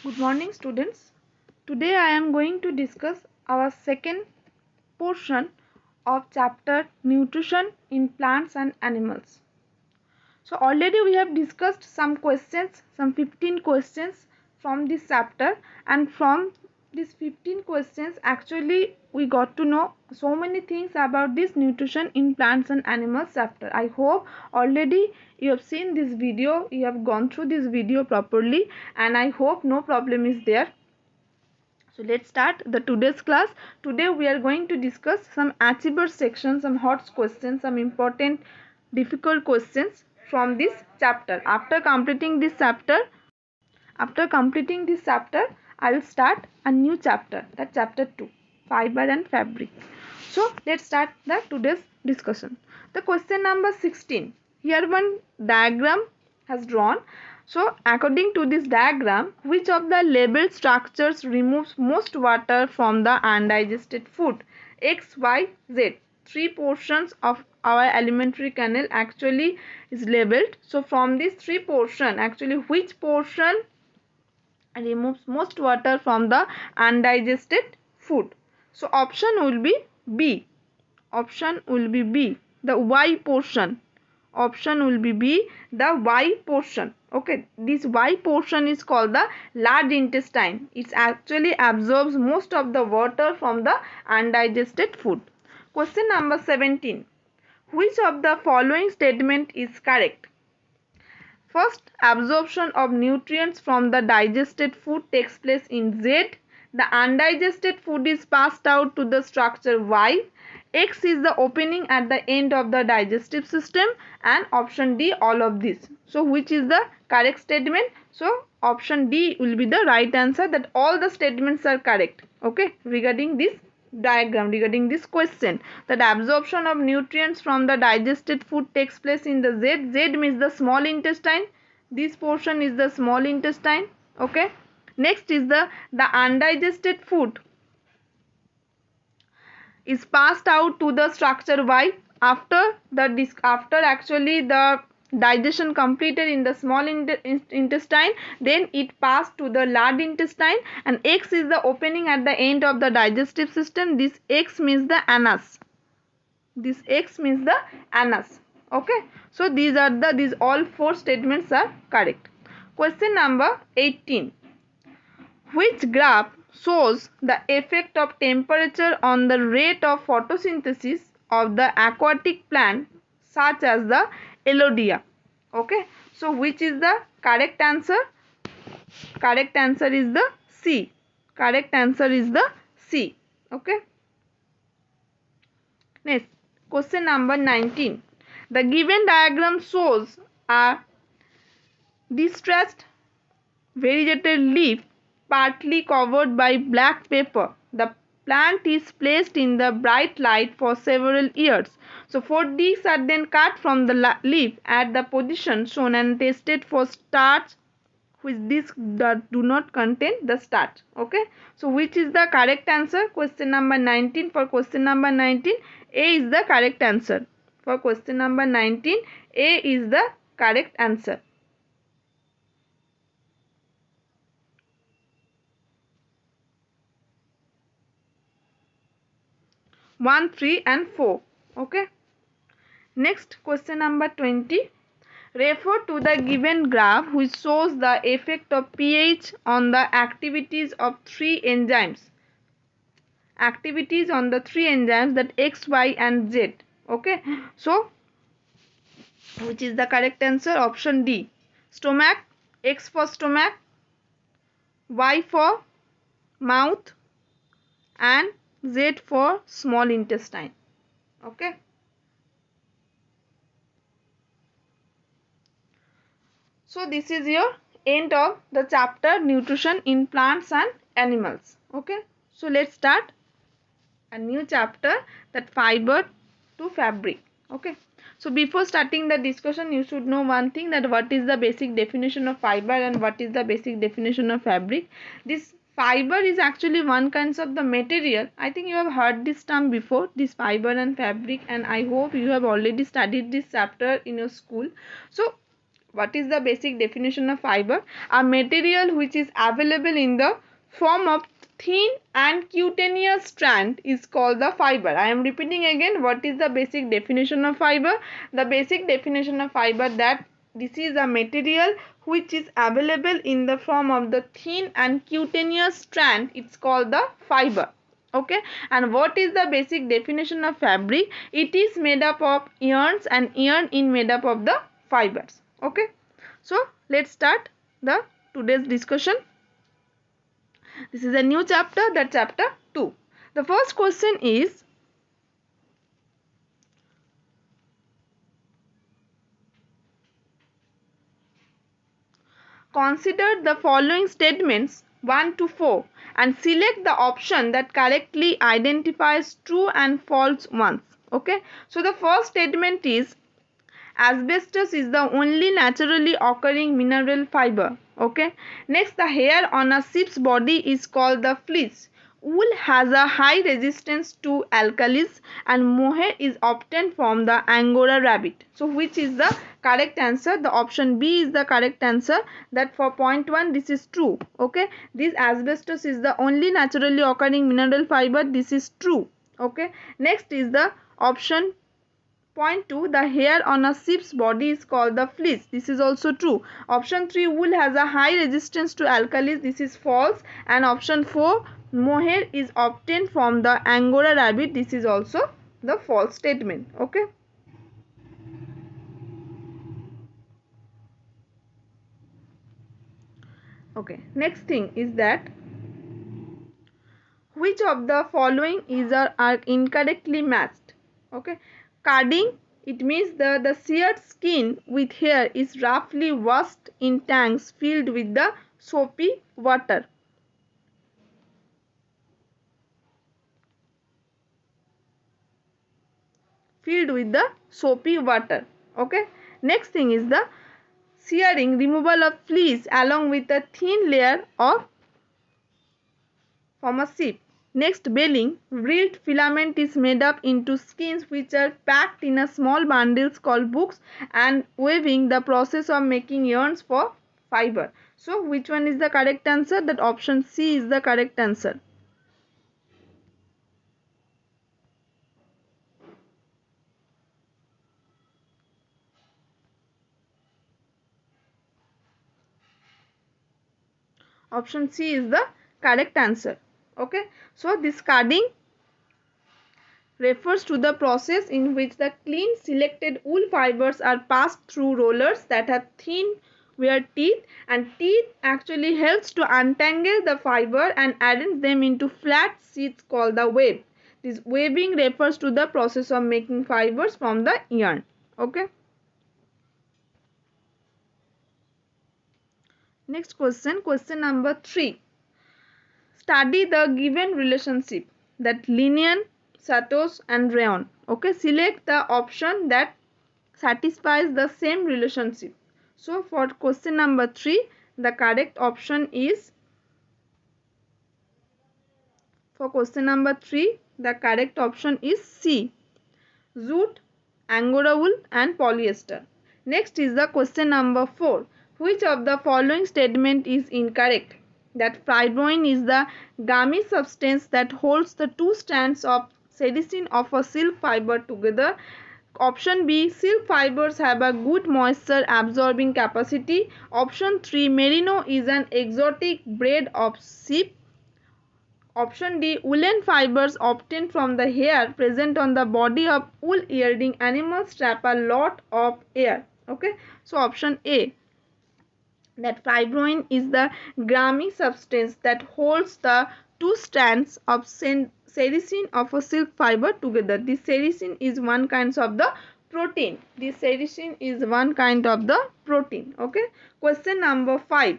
Good morning, students. Today I am going to discuss our second portion of chapter Nutrition in Plants and Animals. So already we have discussed some questions, some 15 questions from this chapter, and from these 15 questions actually we got to know so many things about this nutrition in plants and animals chapter. I hope already you have seen this video, you have gone through this video properly, and I hope no problem is there. So let's start the today's class. Today we are going to discuss some achiever section, some hot questions, some important difficult questions from this chapter. After completing this chapter, I will start a new chapter, that chapter 2, fiber and fabric. So let's start the today's discussion. The question number 16. Here one diagram has drawn. So according to this diagram, which of the labeled structures removes most water from the undigested food? X, Y, Z. Three portions of our alimentary canal actually is labeled. So from these three portion, actually which portion removes most water from the undigested food? So option will be B. Option will be B, the Y portion. Option will be B, the Y portion. Okay, this Y portion is called the large intestine. It actually absorbs most of the water from the undigested food. Question number 17. Which of the following statement is correct? First, absorption of nutrients from the digested food takes place in Z. The undigested food is passed out to the structure Y. X is the opening at the end of the digestive system, and option D, all of this. So which is the correct statement? So option D will be the right answer, that all the statements are correct. Okay, regarding this diagram, regarding this question, that absorption of nutrients from the digested food takes place in the Z. Z means the small intestine. This portion is the small intestine. Okay, next is the undigested food is passed out to the structure Y after actually the digestion completed in the small intestine, then it passed to the large intestine, and X is the opening at the end of the digestive system. This X means the anus. This X means the anus. Okay, so these all four statements are correct. Question number 18. Which graph shows the effect of temperature on the rate of photosynthesis of the aquatic plant such as the Elodea? Okay, so which is the correct answer? Correct answer is the C. Correct answer is the C. Okay. Next, question number 19. The given diagram shows a distressed variegated leaf partly covered by black paper. The plant is placed in the bright light for several years. So 4 discs are then cut from the leaf at the position shown and tested for starch, which discs do not contain the starch. Okay, so which is the correct answer? Question number 19. For question number 19, A is the correct answer. For question number 19, A is the correct answer. 1, 3 and 4. Okay. Next, question number 20. Refer to the given graph which shows the effect of pH on the activities of three enzymes. Activities on the three enzymes, that X, Y and Z. Okay. So, which is the correct answer? Option D. Stomach. X for stomach, Y for mouth, and Z for small intestine. Okay. So this is your end of the chapter Nutrition in Plants and Animals. Okay. So let's start a new chapter, that fiber to fabric. Okay. So before starting the discussion, you should know one thing, that what is the basic definition of fiber and what is the basic definition of fabric. This fiber is actually one kind of the material. I think you have heard this term before, this fiber and fabric, and I hope you have already studied this chapter in your school. So What is the basic definition of fiber? A material which is available in the form of thin and cutaneous strand is called the fiber. I am repeating again, what is the basic definition of fiber? The basic definition of fiber, that this is a material which is available in the form of the thin and cutaneous strand. It's called the fiber. Okay, and what is the basic definition of fabric? It is made up of yarns, and yarn is made up of the fibers. Okay, so let's start the today's discussion. This is a new chapter, the chapter 2. The first question is, consider the following statements 1 to 4 and select the option that correctly identifies true and false ones. Okay, so the first statement is, asbestos is the only naturally occurring mineral fiber. Okay, next, the hair on a sheep's body is called the fleece. Wool has a high resistance to alkalis, and mohair is obtained from the Angora rabbit. So which is the correct answer? The option B is the correct answer. That for point 1, this is true. Okay, this asbestos is the only naturally occurring mineral fiber. This is true. Okay, next is the option point 2, the hair on a sheep's body is called the fleece. This is also true. Option 3, wool has a high resistance to alkalis. This is false. And option 4, mohair is obtained from the Angora rabbit. This is also the false statement. Okay. Okay. Next thing is that, which of the following are incorrectly matched? Okay. Carding, it means the seared skin with hair is roughly washed in tanks filled with the soapy water. Okay. Next thing is the searing, removal of fleece along with a thin layer of from a sheep. Next, baling, reeled filament is made up into skins which are packed in a small bundles called books, and weaving, the process of making yarns for fiber. So which one is the correct answer? That option C is the correct answer. Option C is the correct answer. Okay, so this carding refers to the process in which the clean selected wool fibers are passed through rollers that have thin wire teeth, and teeth actually helps to untangle the fiber and arrange them into flat sheets called the web. This webbing refers to the process of making fibers from the yarn. Okay. Next question, question number 3. Study the given relationship, that linen, satos and rayon. Okay, select the option that satisfies the same relationship. So for question number 3, the correct option is, for question number 3, the correct option is C, jute, angora wool and polyester. Next is the question number 4. Which of the following statement is incorrect? That fibroin is the gummy substance that holds the two strands of sericin of a silk fiber together. Option B, silk fibers have a good moisture absorbing capacity. Option 3, merino is an exotic breed of sheep. Option D, woolen fibers obtained from the hair present on the body of wool yielding animals trap a lot of air. Okay, so option A, that fibroin is the gummy substance that holds the two strands of sericin of a silk fiber together. This sericin is one kind of the protein. This sericin is one kind of the protein. Okay. Question number 5.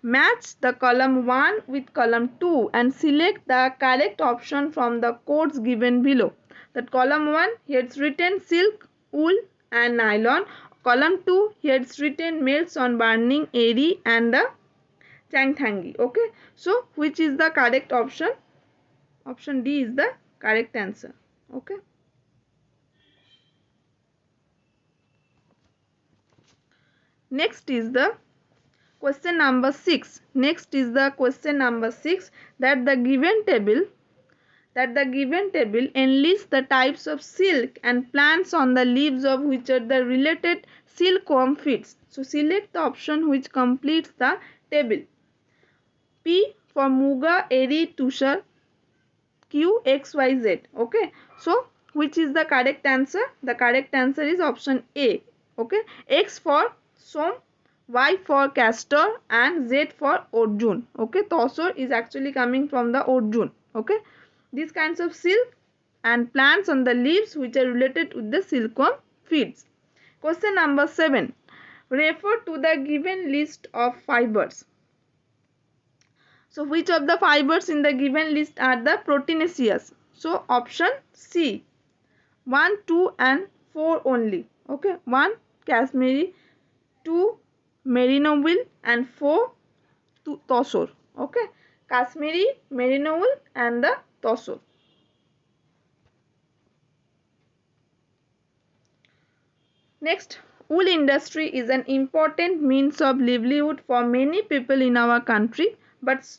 Match the column 1 with column 2 and select the correct option from the codes given below. That column 1, here it's written silk, wool and nylon. Column 2, here it's written melts on burning, eri and the changthangi. Okay, so which is the correct option? Option D is the correct answer. Okay. Next is the question number 6. Next is the question number 6, that the given table enlists the types of silk and plants on the leaves of which are the related silkworm feeds. So select the option which completes the table. P for Muga, Eri, Tushar, Q, X, Y, Z. Okay. So which is the correct answer? The correct answer is option A. Okay. X for Som, Y for Castor, and Z for Arjun. Okay. Tosor is actually coming from the Arjun. Okay. These kinds of silk and plants on the leaves which are related with the silkworm feeds. Question number 7. Refer to the given list of fibers. So which of the fibers in the given list are the proteinaceous? So option C. 1, 2 and 4 only. Okay. 1 Cashmere, 2 merino wool and 4 Tosor. Okay. Cashmere, merino wool and the Tosor. Next, wool industry is an important means of livelihood for many people in our country, but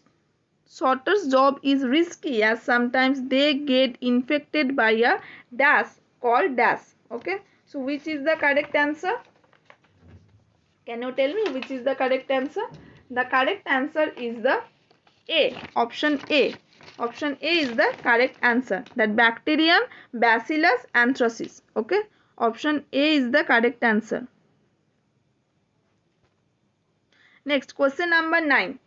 sorter's job is risky as sometimes they get infected by a dash called dash. Okay. So which is the correct answer? Can you tell me which is the correct answer? The correct answer is the A. Option A. Option A is the correct answer. That bacterium Bacillus anthracis. Okay. Option A is the correct answer. Next, question number 9.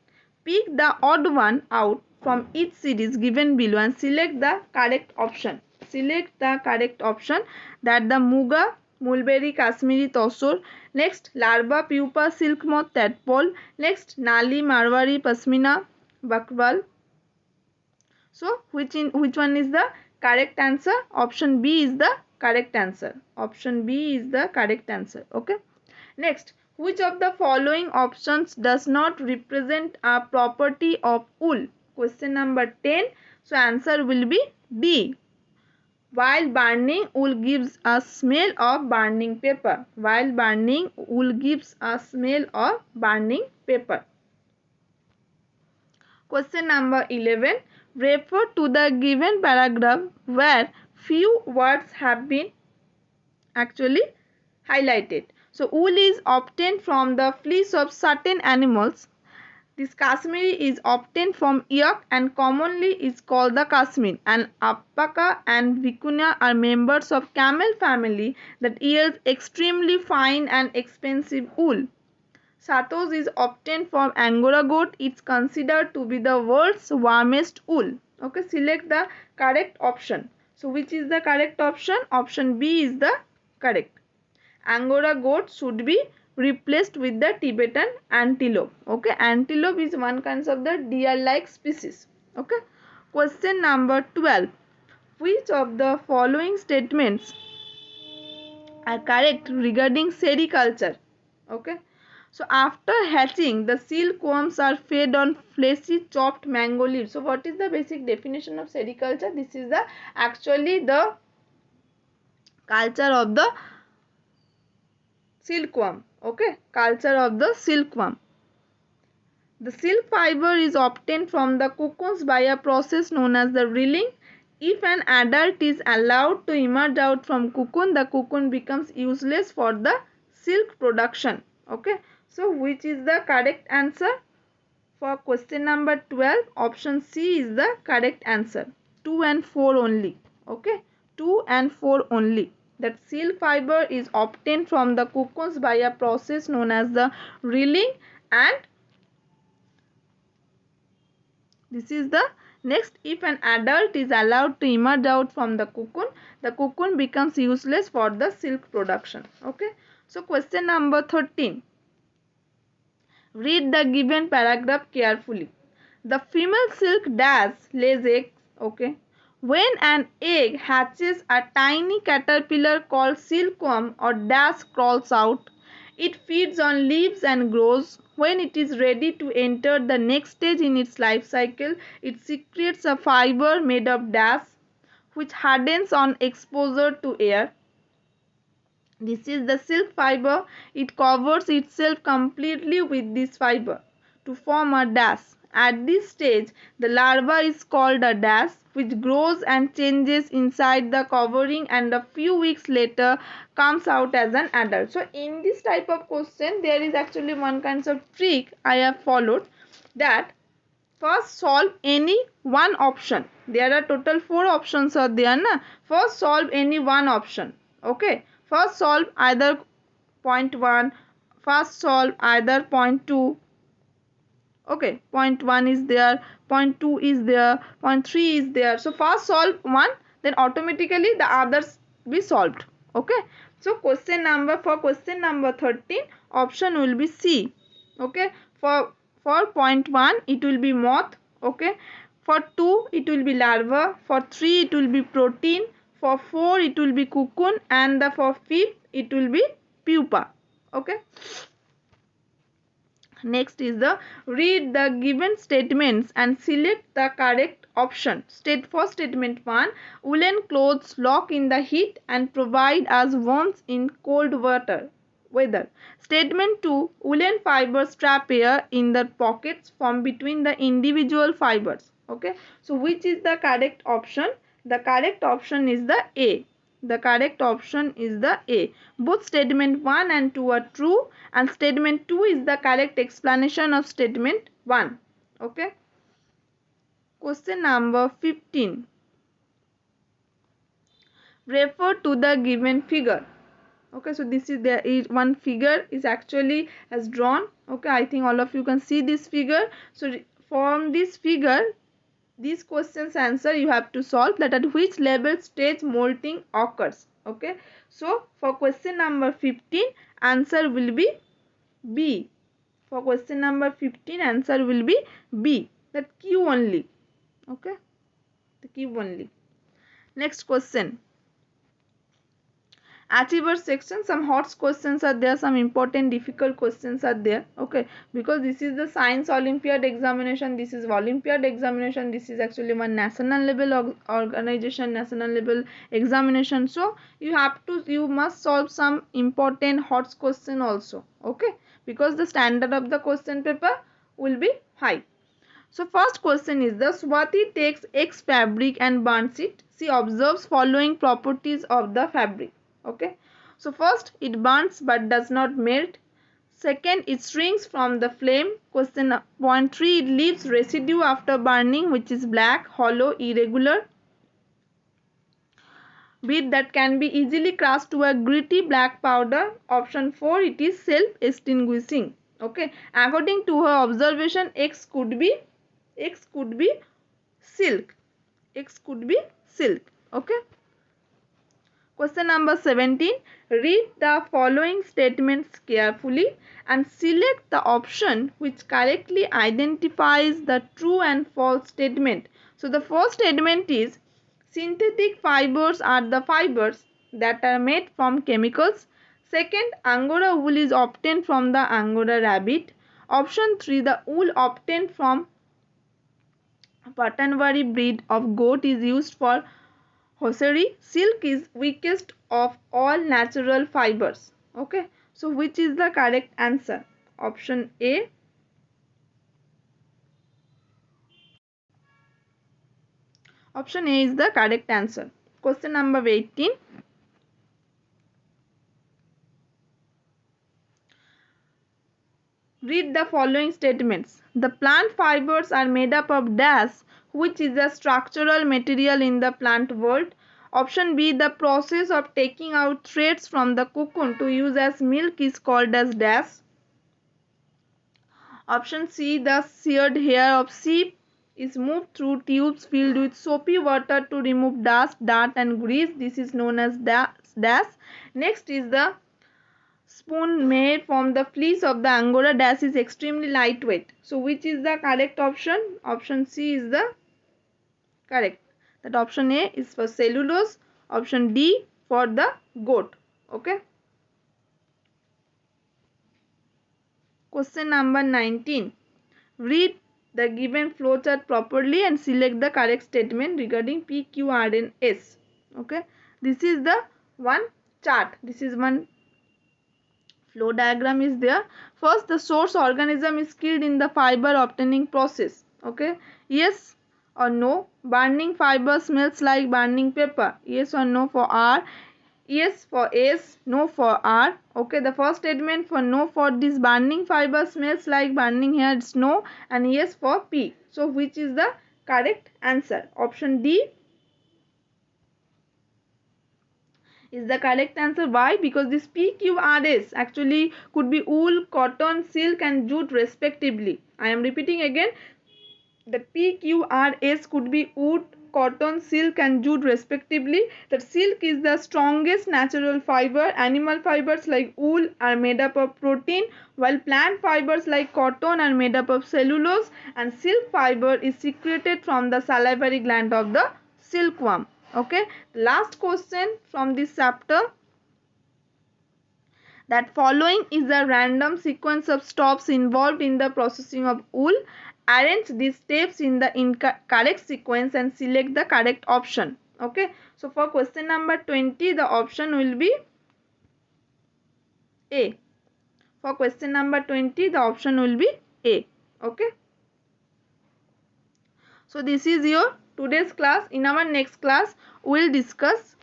Pick the odd one out from each series given below and select the correct option. Select the correct option, that the Muga, Mulberry, Kashmiri, Tosor. Next, Larva, Pupa, Silk Moth, Tadpole. Next, Nali, Marwari, Pasmina, Bakwal. So, which one is the correct answer? Option B is the correct answer. Option B is the correct answer. Okay. Next, which of the following options does not represent a property of wool? Question number 10. So answer will be D. While burning, wool gives a smell of burning paper. While burning, wool gives a smell of burning paper. Question number 11. Refer to the given paragraph where few words have been actually highlighted. So wool is obtained from the fleece of certain animals. This Kashmiri is obtained from yak and commonly is called the Kashmir. And alpaca and vicuña are members of camel family that yields extremely fine and expensive wool. Satos is obtained from Angora goat. It's considered to be the world's warmest wool. Okay, select the correct option. So which is the correct option? Option B is the correct. Angora goat should be replaced with the Tibetan antelope. Okay, antelope is one kind of the deer-like species. Okay. Question number 12. Which of the following statements are correct regarding sericulture? Okay. So after hatching, the silkworms are fed on fleshy chopped mango leaves. So what is the basic definition of sericulture? This is the actually the culture of the silkworm. Okay, culture of the silkworm. The silk fiber is obtained from the cocoons by a process known as the reeling. If an adult is allowed to emerge out from cocoon, the cocoon becomes useless for the silk production. Okay, so which is the correct answer for question number 12? Option C is the correct answer. 2 and 4 only. Okay, 2 and 4 only. That silk fiber is obtained from the cocoons by a process known as the reeling, and this is the next. If an adult is allowed to emerge out from the cocoon becomes useless for the silk production. Okay. So question number 13. Read the given paragraph carefully. The female silk dash lays eggs. Okay. When an egg hatches, a tiny caterpillar called silkworm or dash crawls out. It feeds on leaves and grows. When it is ready to enter the next stage in its life cycle, it secretes a fiber made of dash which hardens on exposure to air. This is the silk fiber. It covers itself completely with this fiber to form a dash. At this stage, the larva is called a dash, which grows and changes inside the covering and a few weeks later comes out as an adult. So in this type of question, there is actually one kind of trick I have followed, that first solve any one option. There are total 4 options are there na. First solve any one option. Okay. First solve either point 1. First solve either point 2. Okay. Point 1 is there. Point 2 is there. Point 3 is there. So first solve one. Then automatically the others be solved. Okay. So question number 13 option will be C. Okay. For point 1 it will be moth. Okay. For 2 it will be larva. For 3 it will be protein. For 4 it will be cocoon, and for 5th it will be pupa. Okay. Next is the read the given statements and select the correct option. For statement 1, woolen clothes lock in the heat and provide us warmth in cold weather. Statement 2, woolen fibers trap air in the pockets from between the individual fibers. Okay. So which is the correct option? The correct option is the A. The correct option is the A. Both statement 1 and 2 are true, and statement 2 is the correct explanation of statement 1. Okay. Question number 15. Refer to the given figure. Okay, so this is there is one figure is actually as drawn. Okay, I think all of you can see this figure. So from this figure, these questions answer you have to solve, that at which level stage molting occurs. Okay, so for question number 15 answer will be B. For question number 15 answer will be B, that Q only. Okay, the Q only. Next question, achievers section. Some hot questions are there, some important difficult questions are there. Okay, because this is the science olympiad examination, this is olympiad examination, this is actually one national level organization, national level examination. So you must solve some important hot question also. Okay, because the standard of the question paper will be high. So first question is, the Swati takes X fabric and burns it. She observes following properties of the fabric. Okay. So first, it burns but does not melt. Second, it shrinks from the flame. Question point 3, it leaves residue after burning, which is black, hollow, irregular bit that can be easily crushed to a gritty black powder. Option 4, it is self-extinguishing. Okay. According to her observation, X could be silk. X could be silk. Okay. Question number 17. Read the following statements carefully and select the option which correctly identifies the true and false statement. So the first statement is, synthetic fibers are the fibers that are made from chemicals. Second, Angora wool is obtained from the Angora rabbit. Option 3, the wool obtained from Patanwari breed of goat is used for hosiery. Silk is weakest of all natural fibers. Okay. So which is the correct answer? Option A. Option A is the correct answer. Question number 18. Read the following statements. The plant fibers are made up of dash, which is a structural material in the plant world. Option B, the process of taking out threads from the cocoon to use as milk is called as dash. Option C, the seared hair of sheep is moved through tubes filled with soapy water to remove dust, dirt and grease. This is known as dash. Next is the spoon made from the fleece of the Angora dash is extremely lightweight. So which is the correct option? Option C is the correct. That option A is for cellulose. Option D for the goat. Okay. Question number 19. Read the given flowchart properly and select the correct statement regarding P, Q, R and S. Okay. This is the one chart. This is one flow diagram is there. First, the source organism is killed in the fiber obtaining process. Okay, yes or no? Burning fiber smells like burning paper. Yes or no for R? Yes for S, no for R. Okay, the first statement for no for this burning fiber smells like burning hair, it's no, and yes for P. So which is the correct answer? Option D is the correct answer. Why? Because this PQRS actually could be wool, cotton, silk and jute respectively. I am repeating again. The PQRS could be wood, cotton, silk and jute respectively. The silk is the strongest natural fiber. Animal fibers like wool are made up of protein, while plant fibers like cotton are made up of cellulose, and silk fiber is secreted from the salivary gland of the silkworm. Okay, last question from this chapter. That following is a random sequence of steps involved in the processing of wool. Arrange these steps in the correct sequence and select the correct option. Okay, so for question number 20, the option will be A. For question number 20, the option will be A. Okay. So this is your today's class. In our next class, we will discuss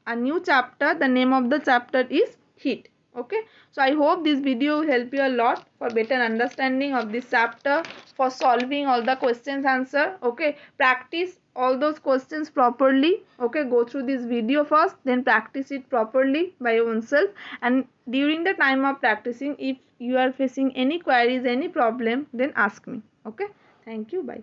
a new chapter. The name of the chapter is heat. Okay, so I hope this video will help you a lot for better understanding of this chapter, for solving all the questions answer. Okay, practice all those questions properly. Okay, go through this video first, then practice it properly by yourself, and during the time of practicing, if you are facing any queries, any problem, then ask me. Okay, thank you, bye.